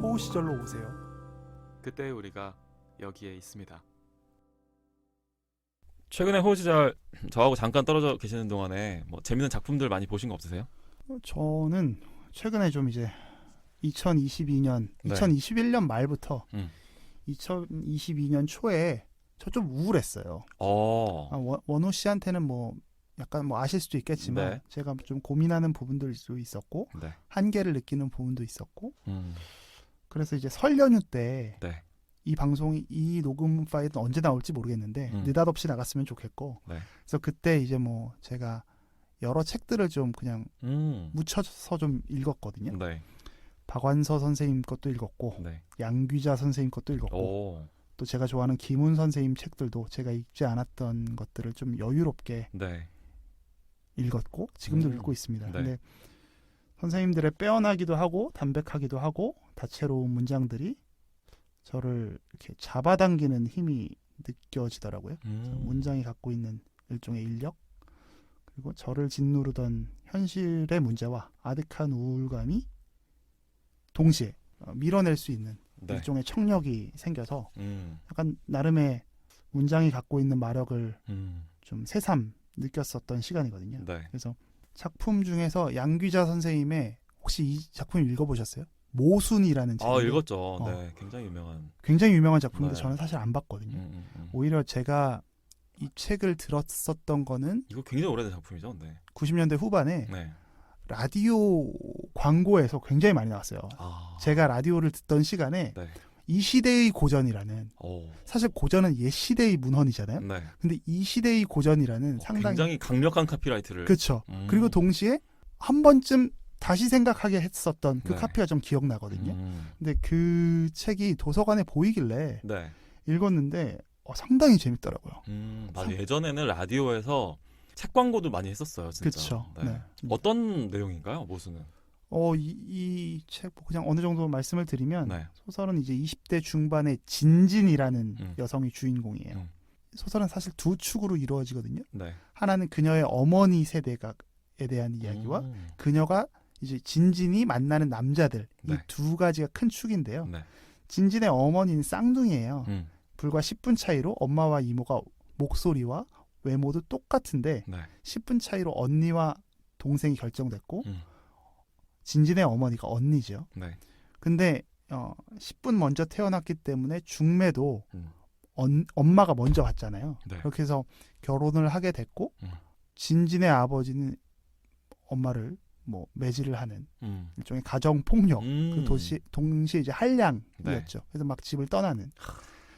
호우 시절로 오세요. 그때 우리가 여기에 있습니다. 최근에 호우 시절 저하고 잠깐 떨어져 계시는 동안에 뭐 재밌는 작품들 많이 보신 거 없으세요? 저는 최근에 좀 이제 2022년, 네. 2021년 말부터 음. 2022년 초에 저 좀 우울했어요. 원호 씨한테는 뭐 약간 뭐 아실 수도 있겠지만 네. 제가 좀 고민하는 부분들도 있었고 네. 한계를 느끼는 부분도 있었고 음. 그래서 이제 설 연휴 때 이 네. 방송이 이 녹음 파일은 언제 나올지 모르겠는데 느닷없이 나갔으면 좋겠고 네. 그래서 그때 이제 뭐 제가 여러 책들을 좀 그냥 묻혀서 좀 읽었거든요. 네. 박완서 선생님 것도 읽었고 네. 양귀자 선생님 것도 읽었고 오. 또 제가 좋아하는 김훈 선생님 책들도 제가 읽지 않았던 것들을 좀 여유롭게 네. 읽었고 지금도 읽고 있습니다. 네. 근데 선생님들의 빼어나기도 하고 담백하기도 하고 다채로운 문장들이 저를 이렇게 잡아당기는 힘이 느껴지더라고요. 문장이 갖고 있는 일종의 인력 그리고 저를 짓누르던 현실의 문제와 아득한 우울감이 동시에 밀어낼 수 있는 네. 일종의 청력이 생겨서 음. 약간 나름의 문장이 갖고 있는 마력을 음. 좀 새삼 느꼈었던 시간이거든요. 네. 그래서 작품 중에서 양귀자 선생님의 혹시 이 작품 읽어보셨어요? 모순이라는 책. 읽었죠. 네. 굉장히 유명한. 굉장히 유명한 작품인데 네. 저는 사실 안 봤거든요. 오히려 제가 이 책을 들었었던 거는 이거 굉장히 오래된 작품이죠. 네. 90년대 후반에 네. 라디오 광고에서 굉장히 많이 나왔어요. 제가 라디오를 듣던 시간에 네. 이 시대의 고전이라는 사실 고전은 옛 시대의 문헌이잖아요. 네. 근데 이 시대의 고전이라는 상당히 굉장히 강력한 카피라이트를. 그렇죠. 그리고 동시에 한 번쯤 다시 생각하게 했었던 그 네. 카피가 좀 기억나거든요. 근데 그 책이 도서관에 보이길래 네. 읽었는데 상당히 재밌더라고요. 맞아요. 예전에는 라디오에서 책 광고도 많이 했었어요. 진짜. 그렇죠. 네. 네. 어떤 내용인가요, 모순은? 이 책 그냥 어느 정도 말씀을 드리면 네. 소설은 이제 20대 중반의 진진이라는 여성이 주인공이에요. 소설은 사실 두 축으로 이루어지거든요. 네. 하나는 그녀의 어머니 세대에 대한 이야기와 그녀가 이제 진진이 만나는 남자들 네. 이 두 가지가 큰 축인데요. 네. 진진의 어머니는 쌍둥이에요. 음. 불과 10분 차이로 엄마와 이모가 목소리와 외모도 똑같은데 네. 10분 차이로 언니와 동생이 결정됐고 진진의 어머니가 언니죠. 네. 근데 10분 먼저 태어났기 때문에 중매도 음. 엄마가 먼저 왔잖아요. 네. 그렇게 해서 결혼을 하게 됐고 음. 진진의 아버지는 엄마를 뭐 매질을 하는 일종의 가정 폭력 그 동시에 이제 한량이었죠. 네. 그래서 막 집을 떠나는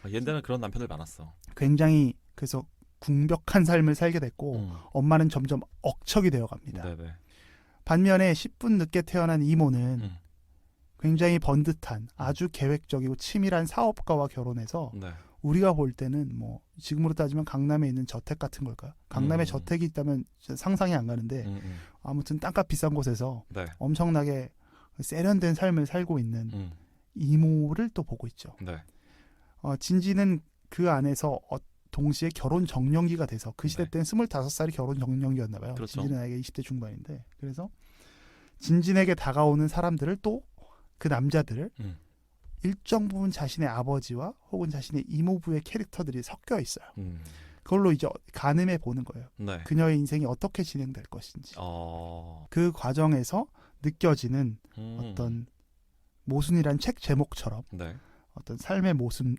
옛날에 그런 남편들 많았어. 굉장히 그래서 궁벽한 삶을 살게 됐고 엄마는 점점 억척이 되어 갑니다. 네네. 반면에 10분 늦게 태어난 이모는 굉장히 번듯한 아주 계획적이고 치밀한 사업가와 결혼해서 네. 우리가 볼 때는 뭐 지금으로 따지면 강남에 있는 저택 같은 걸까요? 강남에 저택이 있다면 상상이 안 가는데 아무튼 땅값 비싼 곳에서 네. 엄청나게 세련된 삶을 살고 있는 이모를 또 보고 있죠. 네. 진지는 그 안에서 동시에 결혼 정년기가 돼서 그 시대 네. 때는 25살이 결혼 정년기였나 봐요. 그렇죠. 진진은 나이가 20대 중반인데 그래서 진진에게 다가오는 사람들을 또 그 남자들을 일정 부분 자신의 아버지와 혹은 자신의 이모부의 캐릭터들이 섞여 있어요. 그걸로 이제 가늠해 보는 거예요. 네. 그녀의 인생이 어떻게 진행될 것인지. 그 과정에서 느껴지는 어떤 모순이란 책 제목처럼 네. 어떤 삶의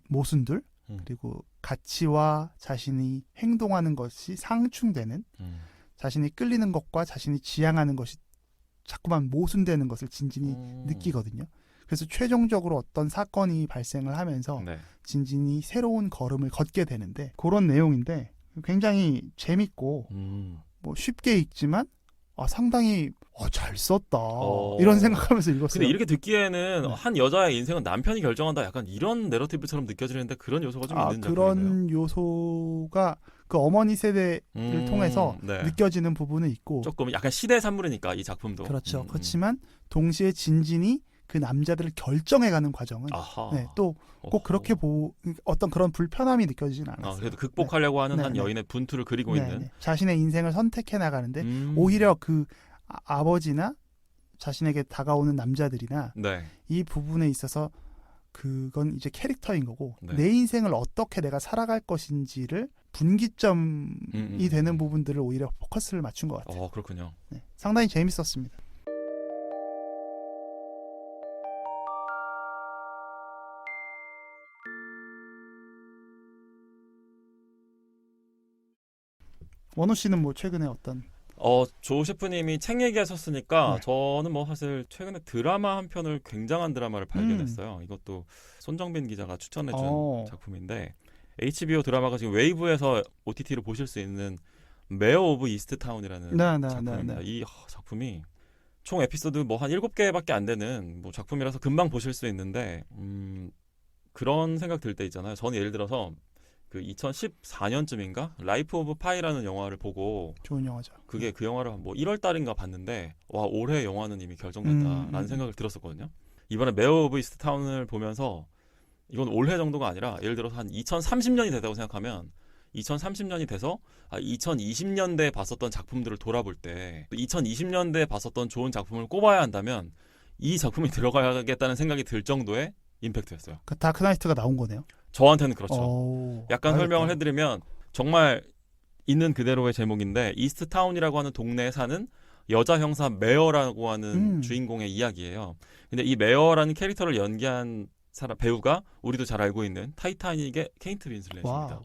모순들 그리고 가치와 자신이 행동하는 것이 상충되는 자신이 끌리는 것과 자신이 지향하는 것이 자꾸만 모순되는 것을 진진이 느끼거든요. 그래서 최종적으로 어떤 사건이 발생을 하면서 네. 진진이 새로운 걸음을 걷게 되는데 그런 내용인데 굉장히 재밌고 뭐 쉽게 읽지만 상당히 잘 썼다 이런 생각하면서 읽었어요. 근데 이렇게 듣기에는 네. 한 여자의 인생은 남편이 결정한다 약간 이런 내러티브처럼 느껴지는데 그런 요소가 좀 있는 작품이네요. 그런 요소가 그 어머니 세대를 통해서 네. 느껴지는 부분은 있고 조금 약간 시대 산물이니까 이 작품도. 그렇죠. 그렇지만 동시에 진진이 그 남자들을 결정해가는 과정은 아하. 네, 또 꼭 어허. 그렇게 어떤 그런 불편함이 느껴지진 않았어요. 그래도 극복하려고 하는 네, 한 네. 여인의 분투를 그리고 네, 있는. 네. 자신의 인생을 선택해 나가는데 음. 오히려 그 아버지나 자신에게 다가오는 남자들이나 네. 이 부분에 있어서 그건 이제 캐릭터인 거고 네. 내 인생을 어떻게 내가 살아갈 것인지를 분기점이 되는 부분들을 오히려 포커스를 맞춘 것 같아요. 그렇군요. 네, 상당히 재밌었습니다. 원호 씨는 뭐 최근에 어떤 조 셰프님이 책 얘기하셨으니까 네. 저는 뭐 사실 최근에 드라마 한 편을 굉장한 드라마를 발견했어요. 이것도 손정빈 기자가 추천해준 작품인데 HBO 드라마가 지금 웨이브에서 OTT로 보실 수 있는 메어 오브 이스트 타운이라는 작품입니다. 이 작품이 총 에피소드 뭐 한 7개밖에 안 되는 뭐 작품이라서 금방 보실 수 있는데 그런 생각 들 때 있잖아요. 저는 예를 들어서 그 2014년쯤인가 라이프 오브 파이라는 영화를 보고 좋은 영화죠. 그게 그 영화를 뭐 1월 달인가 봤는데 와 올해 영화는 이미 결정됐다라는 생각을 들었었거든요. 이번에 메어 오브 이스트 타운을 보면서 이건 올해 정도가 아니라 예를 들어서 한 2030년이 됐다고 생각하면 2030년이 돼서 2020년대에 봤었던 작품들을 돌아볼 때 2020년대에 봤었던 좋은 작품을 꼽아야 한다면 이 작품이 들어가야겠다는 생각이 들 정도의 임팩트였어요. 그 다크나이트가 나온 거네요. 저한테는 그렇죠. 약간 설명을 해드리면 정말 있는 그대로의 제목인데 이스트타운이라고 하는 동네에 사는 여자 형사 메어라고 하는 주인공의 이야기예요. 근데 이 메어라는 캐릭터를 연기한 배우가 우리도 잘 알고 있는 타이타닉의 케이트 윈슬렛입니다. 와우.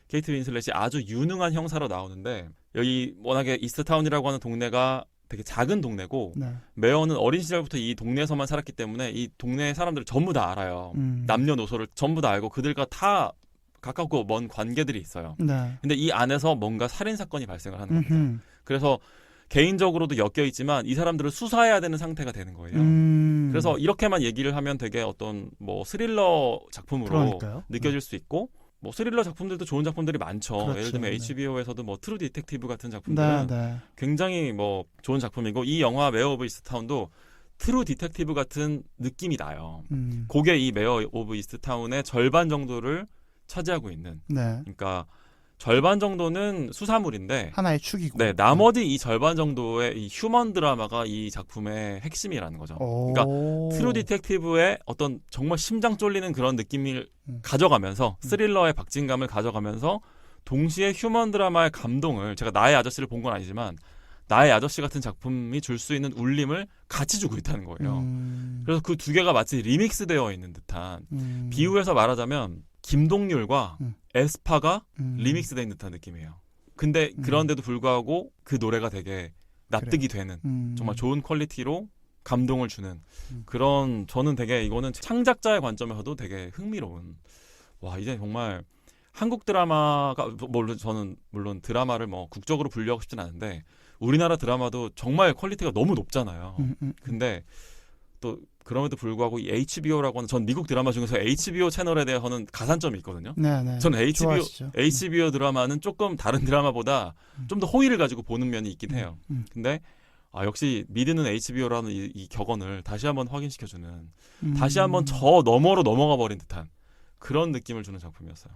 케이트 윈슬렛이 아주 유능한 형사로 나오는데 여기 워낙에 이스트타운이라고 하는 동네가 되게 작은 동네고 메어는 어린 시절부터 이 동네에서만 살았기 때문에 이 동네 사람들을 전부 다 알아요. 남녀노소를 전부 다 알고 그들과 다 가깝고 먼 관계들이 있어요. 근데 이 안에서 뭔가 살인 사건이 발생을 하는 겁니다. 그래서 개인적으로도 엮여 있지만 이 사람들을 수사해야 되는 상태가 되는 거예요. 그래서 이렇게만 얘기를 하면 되게 어떤 뭐 스릴러 작품으로 느껴질 수 있고 뭐 스릴러 작품들도 좋은 작품들이 많죠. 그렇죠. 예를 들면 HBO에서도 뭐 트루 디텍티브 같은 작품들은 굉장히 뭐 좋은 작품이고 이 영화 메어 오브 이스트타운도 트루 디텍티브 같은 느낌이 나요. 그게 이 메어 오브 이스트타운의 절반 정도를 차지하고 있는. 그러니까 절반 정도는 수사물인데 하나의 축이고. 네, 나머지 이 절반 정도의 이 휴먼 드라마가 이 작품의 핵심이라는 거죠. 그러니까 트루 디텍티브의 어떤 정말 심장 쫄리는 그런 느낌을 가져가면서 스릴러의 박진감을 가져가면서 동시에 휴먼 드라마의 감동을 제가 나의 아저씨를 본 건 아니지만 나의 아저씨 같은 작품이 줄 수 있는 울림을 같이 주고 있다는 거예요. 그래서 그 두 개가 마치 리믹스되어 있는 듯한 비유해서 말하자면 김동률과 에스파가 리믹스된 듯한 느낌이에요. 근데 그런데도 불구하고 그 노래가 되게 납득이 되는 정말 좋은 퀄리티로 감동을 주는 그런 저는 되게 이거는 창작자의 관점에서도 되게 흥미로운 와 이제 정말 한국 드라마가 저는 물론 드라마를 뭐 국적으로 분류하고 싶진 않은데 우리나라 드라마도 정말 퀄리티가 너무 높잖아요. 근데 또 그럼에도 불구하고 이 HBO라고 하는 전 미국 드라마 중에서 HBO 채널에 대해서는 가산점이 있거든요. 저는 HBO 드라마는 조금 다른 드라마보다 좀 더 호의를 가지고 보는 면이 있긴 해요. 근데 역시 믿는 HBO라는 이 격언을 다시 한번 확인시켜주는 다시 한번 저 너머로 넘어가 버린 듯한 그런 느낌을 주는 작품이었어요.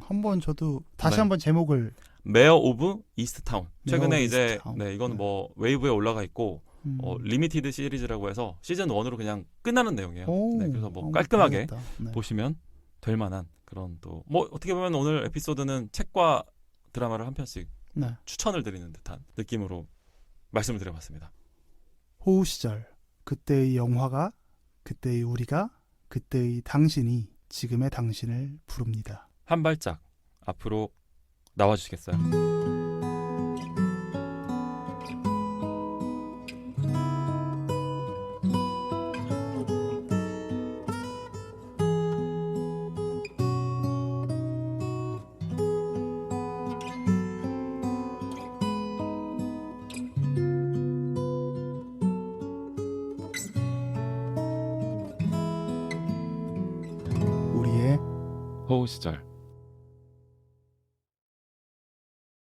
한번 저도 다시 한번 제목을 메어 오브 이스트타운 최근에 이제 이거는 뭐 웨이브에 올라가 있고 리미티드 시리즈라고 해서 시즌 1으로 그냥 끝나는 내용이에요. 그래서 뭐 깔끔하게 보시면 될 만한 그런 또 뭐 어떻게 보면 오늘 에피소드는 책과 드라마를 한 편씩 추천을 드리는 듯한 느낌으로 말씀을 드려봤습니다. 호우 시절 그때의 영화가 그때의 우리가 그때의 당신이 지금의 당신을 부릅니다. 한 발짝 앞으로 나와주시겠어요? 우리의 호우 시절